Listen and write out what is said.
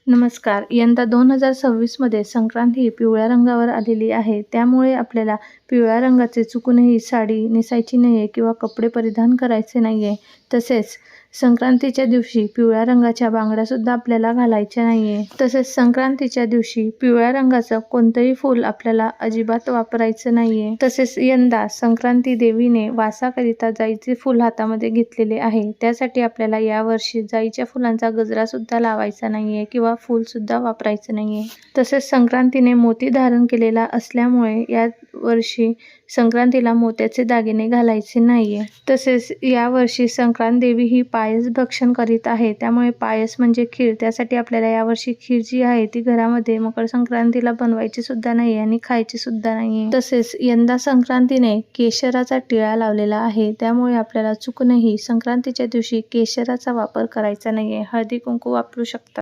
नमस्कार. यंदा 2026 मध्ये संक्रांत ही पिवळ्या रंगावर आलेली आहे. त्यामुळे आपल्याला पिवळ्या रंगाचे चुकूनही साडी नेसायची नाहीये किंवा कपडे परिधान करायचे नाहीये. तसेच संक्रांतीच्या दिवशी पिवळ्या रंगाच्या बांगड्यासुद्धा आपल्याला घालायच्या नाहीये. तसेच संक्रांतीच्या दिवशी पिवळ्या रंगाचं कोणतंही फूल आपल्याला अजिबात वापरायचं नाहीये. तसेच यंदा संक्रांती देवीने वासाकरिता जाईचे फूल हातामध्ये घेतलेले आहे. त्यासाठी आपल्याला यावर्षी जाईच्या फुलांचा गजरासुद्धा लावायचा नाहीये किंवा फूलसुद्धा वापरायचं नाहीये. तसेच संक्रांतीने मोती धारण केलेला असल्यामुळे या वर्षी संक्रांतीला मोत्याचे दागिने घालायचे नाहीये. तसेच यावर्षी संक्रांत देवी ही पायस भक्षण करीत आहे. त्यामुळे पायस म्हणजे खीर, त्यासाठी आपल्याला यावर्षी खीर जी आहे ती घरामध्ये मकर संक्रांतीला बनवायची सुद्धा नाही आणि खायची सुद्धा नाहीये. तसेच यंदा संक्रांतीने केशराचा टिळा लावलेला आहे. त्यामुळे आपल्याला चुकूनही संक्रांतीच्या दिवशी केशराचा वापर करायचा नाहीये. हळदी कुंकू वापरू शकता.